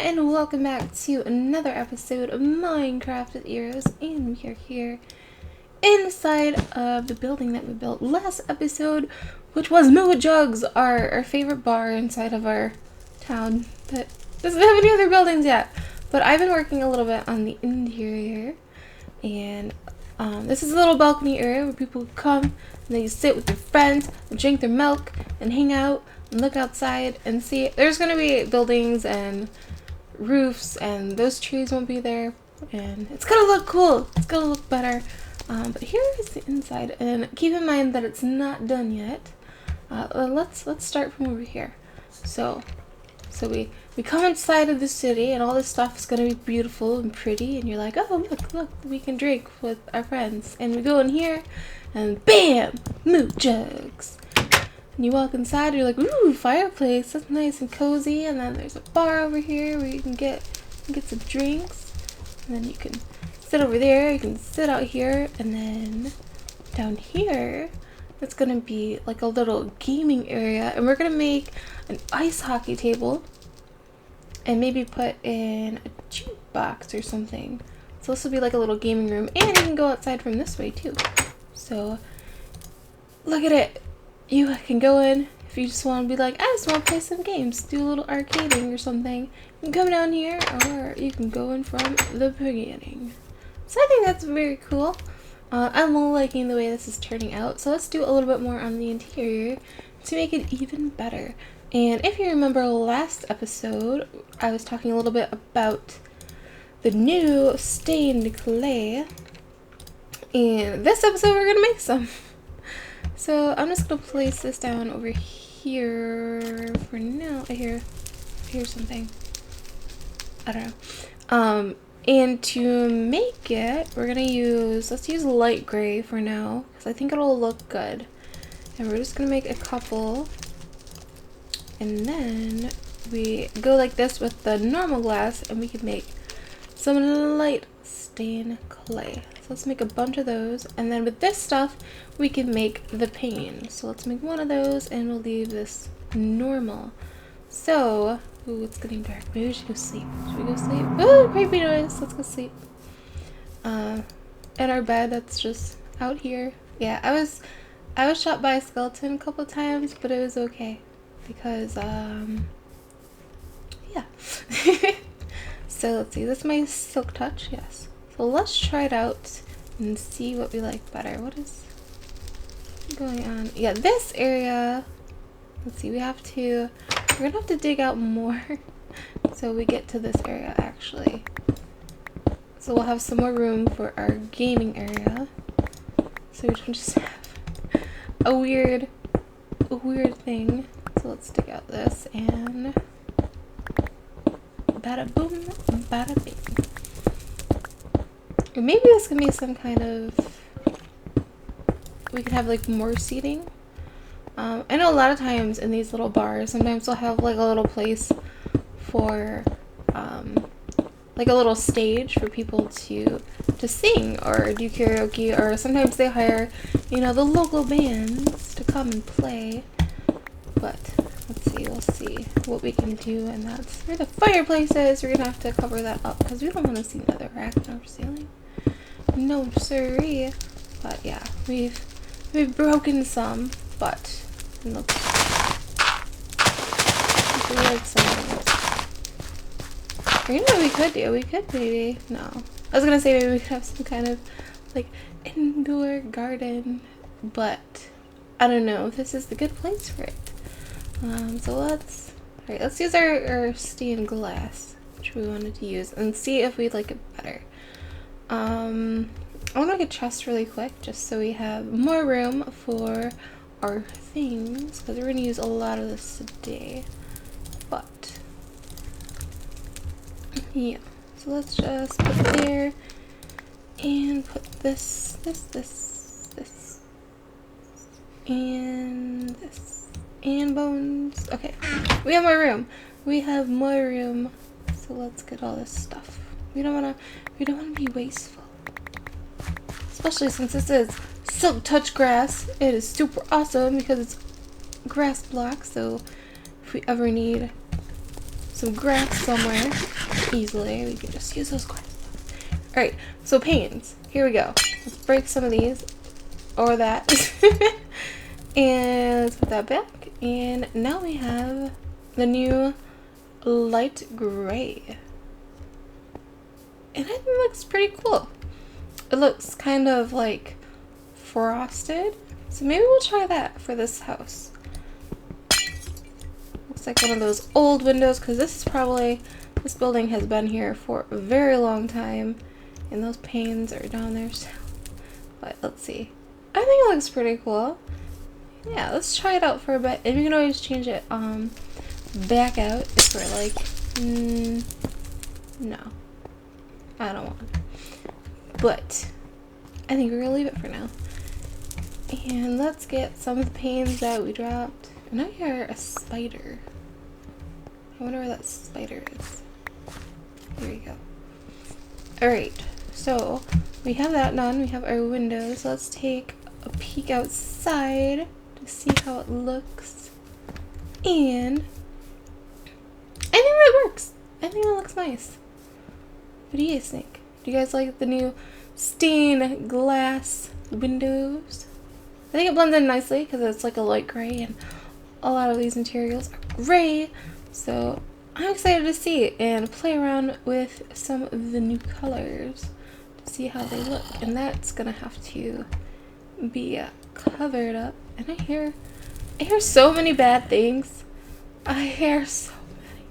and welcome back to another episode of Minecraft with Erose, and we are here inside of the building that we built last episode, which was Moo Jugs, our favorite bar inside of our town that doesn't have any other buildings yet. But I've been working a little bit on the interior, and this is a little balcony area where people come and they sit with their friends and drink their milk and hang out and look outside and see. There's gonna be buildings and roofs, and those trees won't be there, and it's gonna look cool. It's gonna look better. But here is the inside, and keep in mind that it's not done yet. Let's start from over here. So we come inside of the city, and all this stuff is gonna be beautiful and pretty, and you're like, oh look, we can drink with our friends. And we go in here, and bam, Moo Jugs. And you walk inside, you're like, ooh, fireplace, that's nice and cozy. And then there's a bar over here where you can get some drinks. And then you can sit over there, you can sit out here, and then down here, it's gonna be like a little gaming area. And we're gonna make an ice hockey table and maybe put in a jukebox or something. So this will be like a little gaming room, and you can go outside from this way too. So look at it. You can go in if you just want to be like, I just want to play some games, do a little arcading or something. You can come down here, or you can go in from the beginning. So I think that's very cool. I'm liking the way this is turning out. So let's do a little bit more on the interior to make it even better. And if you remember last episode, I was talking a little bit about the new stained clay. And this episode we're going to make some. So I'm just gonna place this down over here for now. I hear something. I don't know. And to make it, let's use light gray for now, because I think it'll look good. And we're just gonna make a couple, and then we go like this with the normal glass, and we can make some light stain clay. So let's make a bunch of those, and then with this stuff we can make the pane. So let's make one of those, and we'll leave this normal. So, ooh, it's getting dark. Maybe we should go sleep. Should we go sleep? Ooh, creepy noise. Let's go sleep. In our bed that's just out here. Yeah, I was shot by a skeleton a couple times, but it was okay because yeah. So let's see. This is my silk touch. Yes. So let's try it out and see what we like better. What is going on? Yeah, this area. Let's see. We're gonna have to dig out more so we get to this area actually. So we'll have some more room for our gaming area, so we don't just have a weird thing. So let's dig out this, and bada boom, bada bing. Or maybe this can be some kind of, we could have like more seating. I know a lot of times in these little bars, sometimes they'll have like a little place for like a little stage for people to sing or do karaoke, or sometimes they hire, the local bands to come and play. But let's see, we'll see what we can do. And that's where the fireplace is. We're gonna have to cover that up because we don't want to see another rack in our ceiling. No siree. But yeah, we've broken some, but it looks like something else. Or you know what we could do? We could maybe, no. I was gonna say maybe we could have some kind of like indoor garden, but I don't know if this is the good place for it. So let's use our stained glass, which we wanted to use, and see if we like it better. I want to make a chest really quick, just so we have more room for our things, because we're going to use a lot of this today. But yeah, so let's just put it there, and put this, and this, and bones. Okay, we have more room. So let's get all this stuff. We don't wanna be wasteful. Especially since this is silk touch grass. It is super awesome because it's grass blocks, so if we ever need some grass somewhere easily. We can just use those grass. Alright, so panes. Here we go. Let's break some of these. Or that. And let's put that back. And now we have the new light gray. And I think it looks pretty cool. It looks kind of like frosted. So maybe we'll try that for this house. Looks like one of those old windows, because this building has been here for a very long time. And those panes are down there still. But let's see. I think it looks pretty cool. Yeah, let's try it out for a bit. And you can always change it back out if we're like, no. I don't want it. But I think we're going to leave it for now. And let's get some of the panes that we dropped. And I hear a spider. I wonder where that spider is. Here we go. Alright, so we have that done. We have our windows. Let's take a peek outside to see how it looks. And I think that works. I think it looks nice. What do you guys think? Do you guys like the new stained glass windows? I think it blends in nicely because it's like a light gray and a lot of these materials are gray. So I'm excited to see it and play around with some of the new colors to see how they look. And that's gonna have to be covered up. And I hear so many bad things. I hear so many.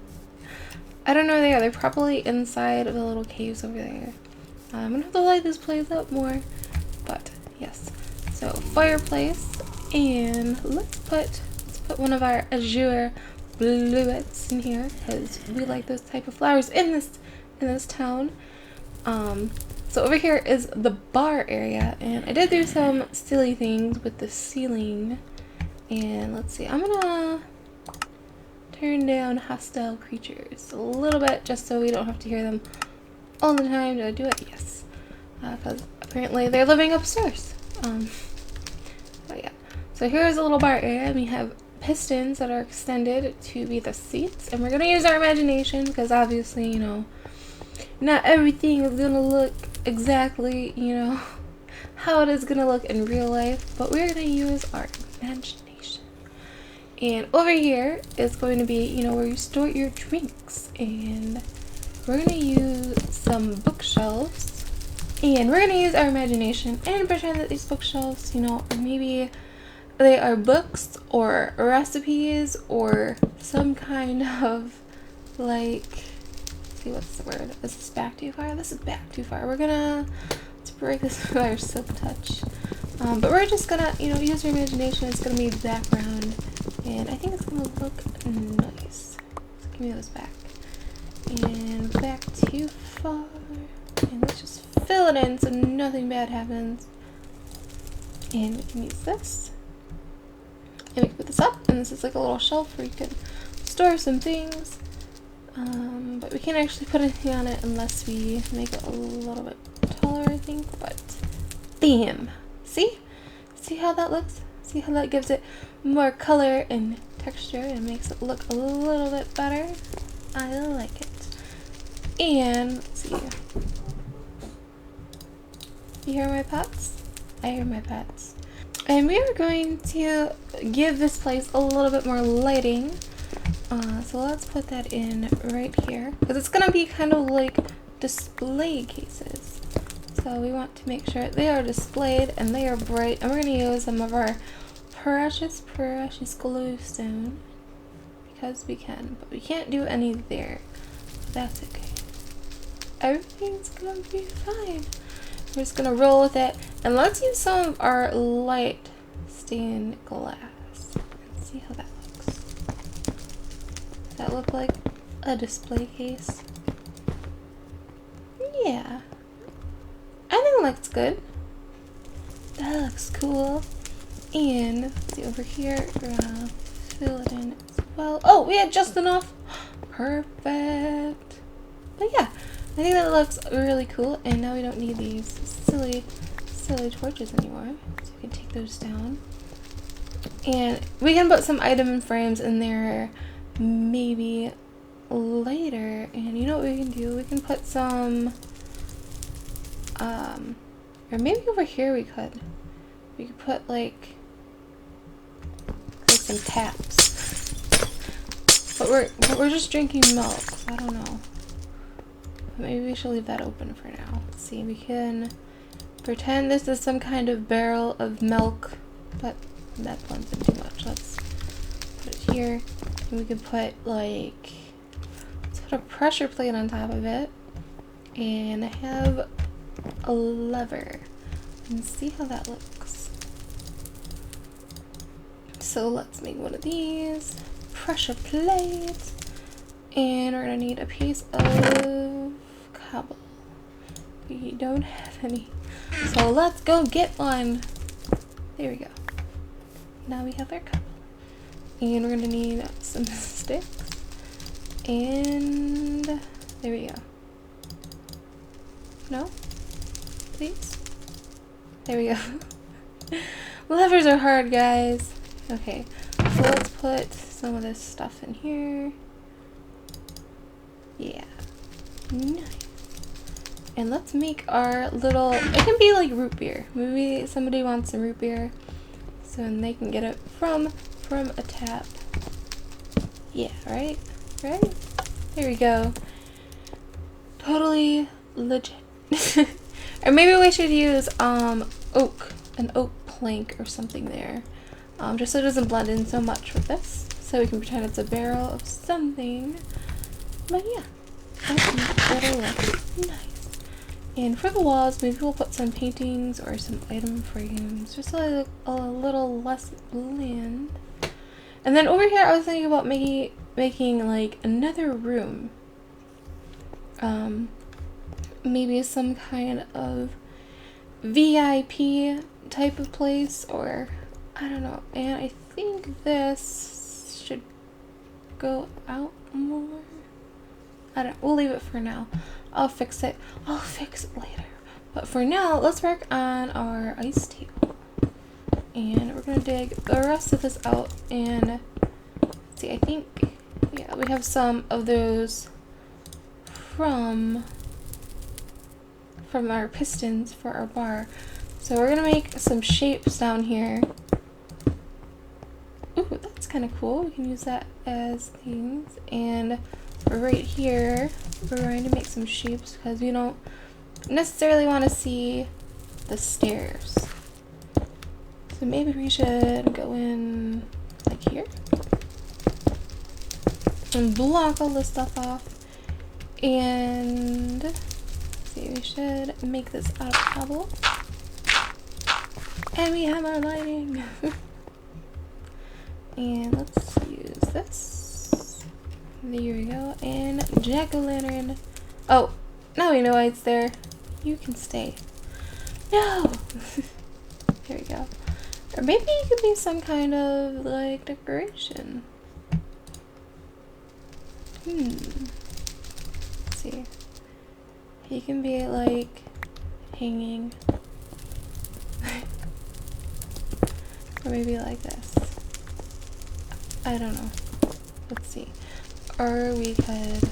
I don't know where they are. They're probably inside of the little caves over there. I'm gonna have to light this place up more. But yes. So fireplace, and let's put one of our azure bluets in here because we like those type of flowers in this town. So over here is the bar area, and I did do some silly things with the ceiling. And let's see, I'm gonna turn down hostile creatures a little bit just so we don't have to hear them all the time. Did I do it? Yes. Because apparently they're living upstairs. But yeah. So here's a little bar area, and we have pistons that are extended to be the seats. And we're gonna use our imagination because obviously, you know, not everything is gonna look exactly, you know, how it is gonna look in real life. But we're gonna use our imagination. And over here is going to be, you know, where you store your drinks. And we're gonna use some bookshelves. And we're going to use our imagination and pretend that these bookshelves, you know, maybe they are books or recipes or some kind of, like, let's see, what's the word? Is this back too far? This is back too far. Let's break this with our silk touch. But we're just going to, you know, use our imagination. It's going to be background. And I think it's going to look nice. So give me those back. And back too far. And let's just fill it in so nothing bad happens. And we can use this. And we can put this up, and this is like a little shelf where you can store some things. But we can't actually put anything on it unless we make it a little bit taller, I think. But bam! See? See how that looks? See how that gives it more color and texture and makes it look a little bit better? I like it. And let's see. You hear my pets? I hear my pets. And we are going to give this place a little bit more lighting. So let's put that in right here. Because it's going to be kind of like display cases. So we want to make sure they are displayed and they are bright. And we're going to use some of our precious glowstone. Because we can. But we can't do any there. That's okay. Everything's going to be fine. We're just gonna roll with it, and let's use some of our light stained glass and see how that looks. Does that look like a display case? Yeah, I think it looks good. That looks cool. And let's see over here, we're gonna fill it in as well. Oh, we had just enough. Perfect. But yeah. I think that looks really cool, and now we don't need these silly torches anymore. So we can take those down. And we can put some item frames in there, maybe later. And you know what we can do? We can put some, or maybe over here we could put like some taps. But we're just drinking milk, so I don't know. Maybe we should leave that open for now. Let's see, we can pretend this is some kind of barrel of milk, but that blends in too much. Let's put it here. And we could put like, let's put a pressure plate on top of it and have a lever and see how that looks. So let's make one of these pressure plates, and we're gonna need a piece of cobble. We don't have any, so let's go get one. There we go. Now we have our cobble, and we're gonna need some sticks, and there we go. No? Please? There we go. Levers are hard, guys. Okay, so let's put some of this stuff in here. Yeah. Nice. And let's make our little, it can be like root beer. Maybe somebody wants some root beer, so then they can get it from a tap. Yeah, right? Right? There we go. Totally legit. Or maybe we should use an oak plank or something there. Just so it doesn't blend in so much with this. So we can pretend it's a barrel of something. But yeah, I think that'll look nice. And for the walls, maybe we'll put some paintings or some item frames, just so they look a little less bland. And then over here, I was thinking about making like another room. Maybe some kind of VIP type of place, or I don't know. And I think this should go out more. I don't, we'll leave it for now. I'll fix it. I'll fix it later. But for now, let's work on our ice table. And we're gonna dig the rest of this out, and see, I think, yeah, we have some of those from our pistons for our bar. So we're gonna make some shapes down here. Ooh, that's kind of cool. We can use that as things. And right here, we're going to make some shapes because we don't necessarily want to see the stairs. So maybe we should go in like here and block all this stuff off. And let's see, we should make this out of cobble. And we have our lighting. And let's use this. There we go. And jack-o'-lantern. Oh, now we know why it's there. You can stay. No! There we go. Or maybe it could be some kind of like decoration. Let's see. He can be like hanging. Or maybe like this. I don't know. Let's see. Or we could,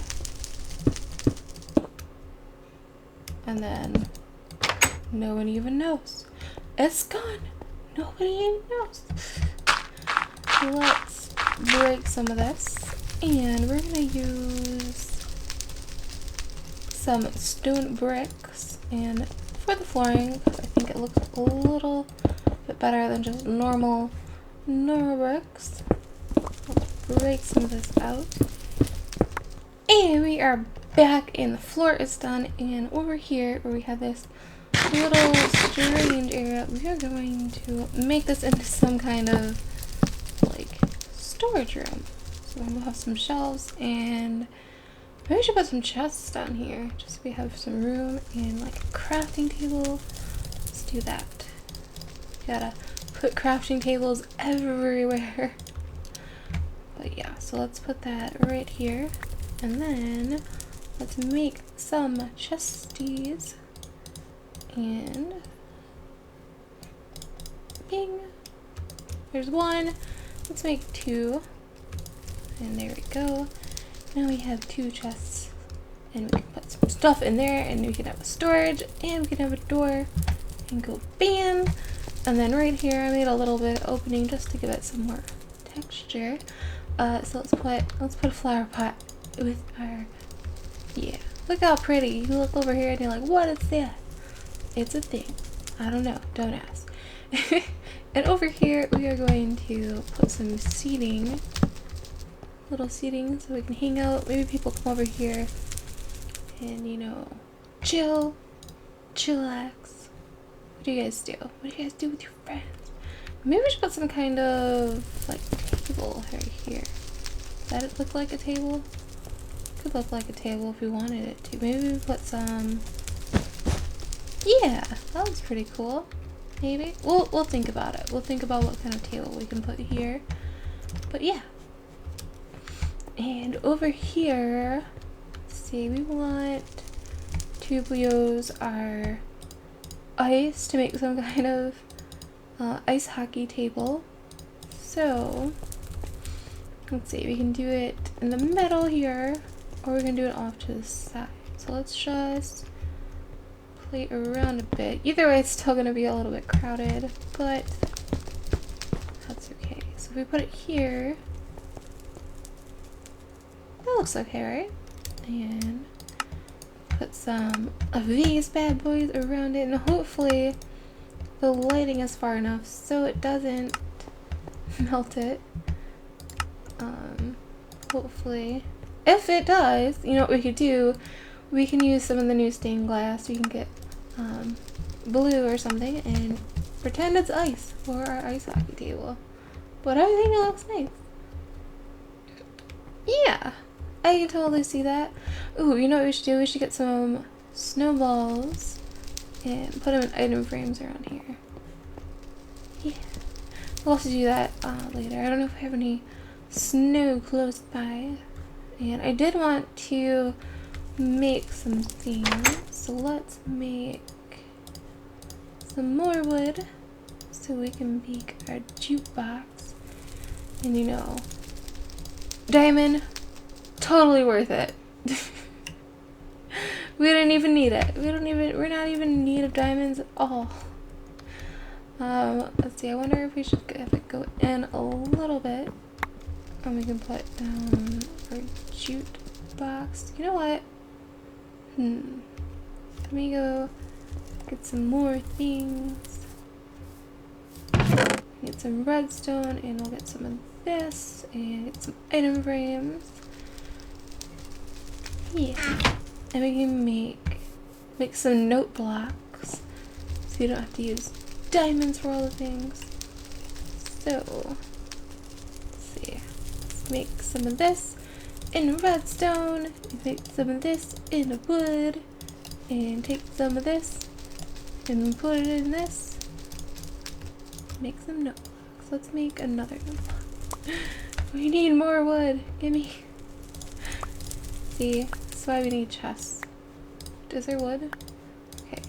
and then no one even knows. It's gone. Nobody even knows. So let's break some of this, and we're gonna use some stone bricks and for the flooring, because I think it looks a little bit better than just normal bricks. Let's break some of this out. And we are back, and the floor is done. And over here, where we have this little strange area, we are going to make this into some kind of like storage room. So we'll have some shelves, and maybe we should put some chests down here, just so we have some room, and like a crafting table. Let's do that. Gotta put crafting tables everywhere. But yeah, so let's put that right here. And then let's make some chesties. And bing! There's one. Let's make two. And there we go. Now we have 2 chests, and we can put some stuff in there, and we can have a storage, and we can have a door, and go bam. And then right here I made a little bit of opening just to give it some more texture. So let's put a flower pot with our, yeah. Look how pretty. You look over here and you're like, what is that? It's a thing. I don't know. Don't ask. And over here we are going to put some seating. Little seating so we can hang out. Maybe people come over here and, you know, chill. Chillax. What do you guys do? What do you guys do with your friends? Maybe we should put some kind of, like, table right here. Does that look like a table? Could look like a table if we wanted it to. Maybe we put some... Yeah, that looks pretty cool. Maybe. We'll think about it. We'll think about what kind of table we can put here. But yeah. And over here, let's see, we want to use our ice to make some kind of ice hockey table. So let's see, we can do it in the middle here, or we can do it off to the side. So let's just play around a bit. Either way, it's still gonna be a little bit crowded, but that's okay. So if we put it here, that looks okay, right? And put some of these bad boys around it, and hopefully the lighting is far enough so it doesn't melt it. Hopefully. If it does, you know what we could do? We can use some of the new stained glass. We can get blue or something and pretend it's ice for our ice hockey table. But I think it looks nice. Yeah, I can totally see that. Ooh, you know what we should do? We should get some snowballs and put them in item frames around here. Yeah. We'll also do that later. I don't know if I have any snow close by. And I did want to make some things. So let's make some more wood so we can make our jukebox. And you know, diamond, totally worth it. We didn't even need it. We're not even in need of diamonds at all. Let's see, I wonder if we should have it go in a little bit. And we can put down our jute box. You know what? Let me go get some more things. Get some redstone, and we'll get some of this, and get some item frames. Yeah. And we can make some note blocks, so you don't have to use diamonds for all the things. So, let's see. Let's make some of this in redstone, make some of this in wood, and take some of this and put it in this. Make some note blocks. Let's make another note block. We need more wood. Gimme. See, that's why we need chests. Is there wood? Okay.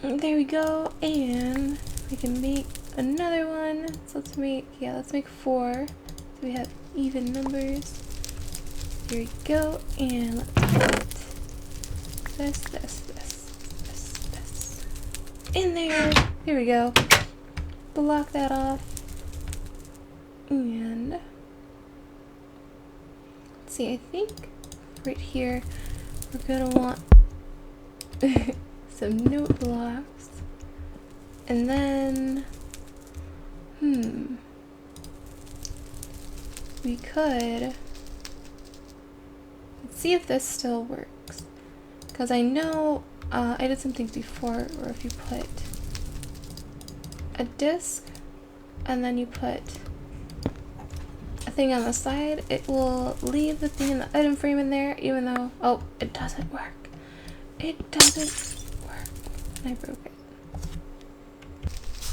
There we go, and we can make another one. So let's make 4. So we have even numbers. Here we go, and let's put this in there. Here we go. Block that off. And let's see, I think right here we're gonna want some note blocks. And then we could, let's see if this still works, because I know I did some things before where if you put a disc and then you put a thing on the side, it will leave the thing in the item frame in there, even though, oh, it doesn't work. It doesn't work. I broke it.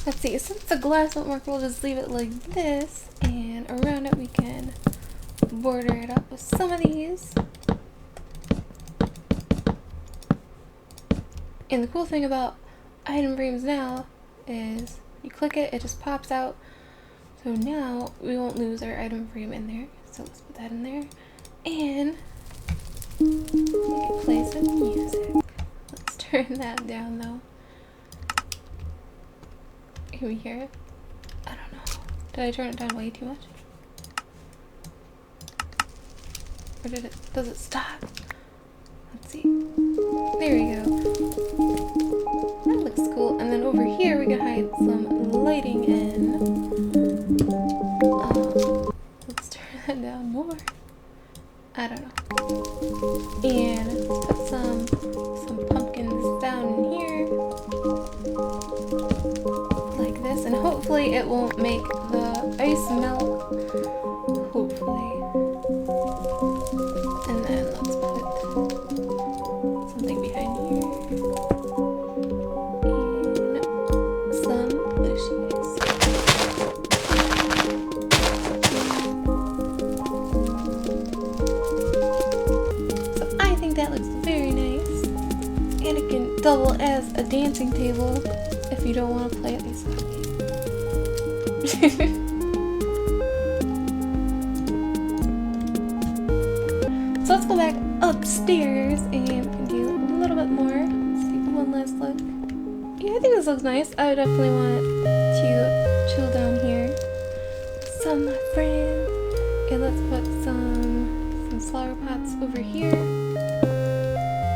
Let's see, since the glass won't work, we'll just leave it like this, and around it we can border it up with some of these. And the cool thing about item frames now is you click it, it just pops out. So now we won't lose our item frame in there. So let's put that in there. And we can play some music. Let's turn that down though. Can we hear it? I don't know. Did I turn it down way too much? Or does it stop? Let's see. There we go. That looks cool. And then over here we can hide some lighting in. Let's turn that down more. I don't know. And let's put some pumpkins down in here. Like this. And hopefully it won't make the ice melt. Hopefully. And then let's put something behind here. And some bushes. So I think that looks very nice. And it can double as a dancing table if you don't want to play at least that game. So let's go back upstairs and we can do a little bit more. Let's take one last look. Yeah, I think this looks nice. I would definitely want to chill down here. Some of my friends. And let's put some flower pots over here.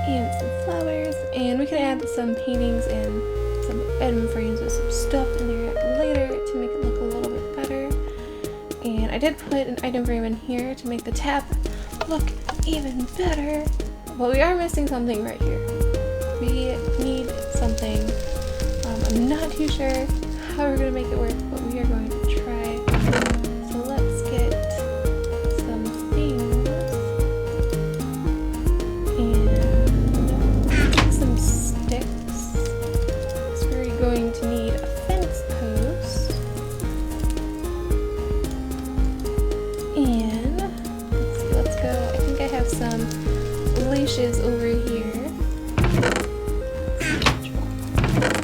And some flowers. And we can add some paintings and some item frames with some stuff in there later to make it look a little bit better. And I did put an item frame in here to make the tap look even better, but we are missing something right here. We need something. I'm not too sure how we're going to make it work, but we are going to try. So let's get some things and some sticks. So we're going to need a fence post and let's go. I have some leashes over here.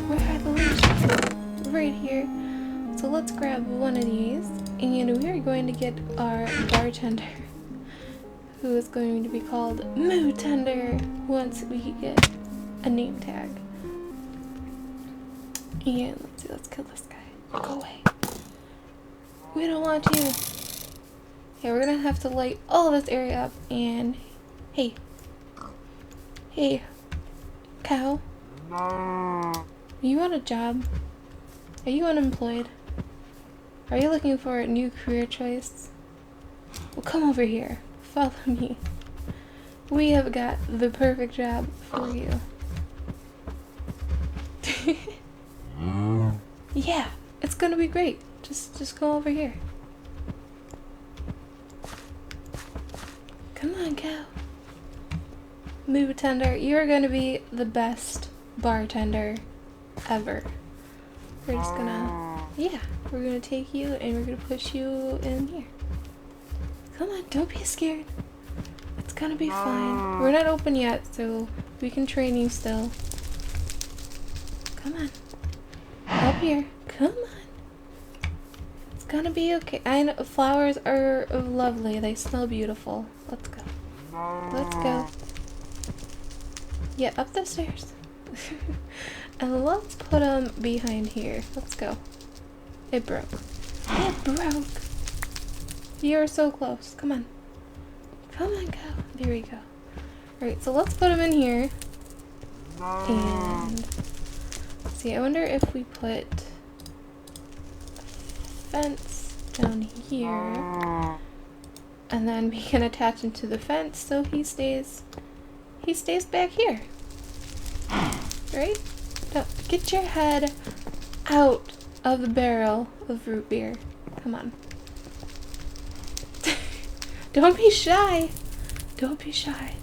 Where are the leashes? Right here. So let's grab one of these and we are going to get our bartender, who is going to be called Moo-Tender once we get a name tag. And let's see, let's kill this guy. Go away. We don't want you. Yeah, we're gonna have to light all this area up and hey, cow, are you on a job? Are you unemployed? Are you looking for a new career choice? Well, come over here, follow me. We have got the perfect job for you. Yeah, it's gonna be great. Just go over here. Come on, cow. Moo-Tender, you're gonna be the best bartender ever. We're just gonna, yeah, we're gonna take you and we're gonna push you in here. Come on, don't be scared. It's gonna be fine. We're not open yet, so we can train you still. Come on. Up here. Come on. It's gonna be okay. I know flowers are lovely. They smell beautiful. Let's go. Let's go. Yeah, up the stairs. And let's put them behind here. Let's go. It broke. It broke. You're so close. Come on. Come on, go. There we go. Alright, so let's put them in here. And see, I wonder if we put a fence down here. And then we can attach him to the fence so he stays back here. Right? Now, get your head out of the barrel of root beer. Come on. Don't be shy. Don't be shy.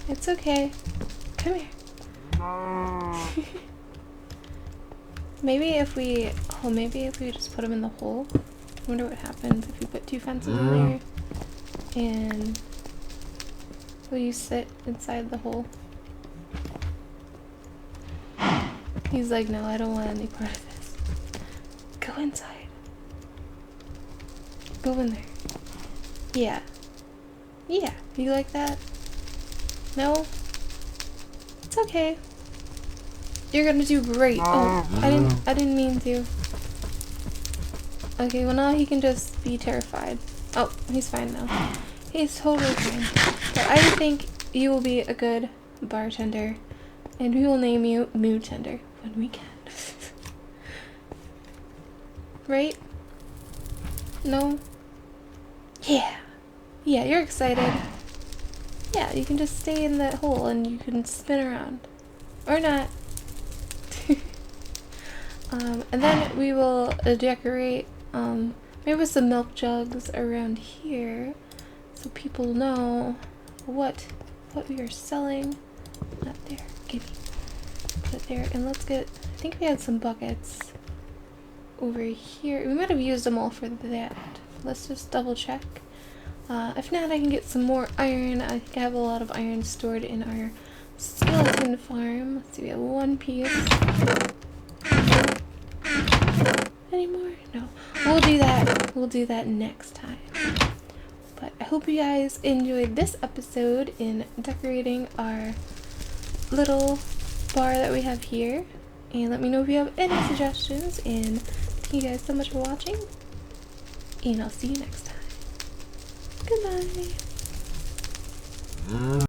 It's okay. Come here. Maybe if we just put him in the hole. I wonder what happens if you put two fences in there. And will you sit inside the hole? He's like, no, I don't want any part of this. Go inside. Go in there. Yeah. Yeah. You like that? No? It's okay. You're gonna do great. Oh, I didn't mean to. Okay, well now he can just be terrified. Oh, he's fine now. He's totally fine. But I think you will be a good bartender. And we will name you Moo-Tender when we can. Right? No? Yeah. Yeah, you're excited. Yeah, you can just stay in that hole and you can spin around. Or not. And then we will decorate maybe with some milk jugs around here so people know what we are selling. Not there. Give me. Put it there. And let's get, I think we had some buckets over here. We might have used them all for that. Let's just double check. If not, I can get some more iron. I think I have a lot of iron stored in our skeleton farm. Let's see, we have one piece. Any more? No. We'll do that. We'll do that next time. But I hope you guys enjoyed this episode in decorating our little bar that we have here. And let me know if you have any suggestions. And thank you guys so much for watching. And I'll see you next time. Goodbye.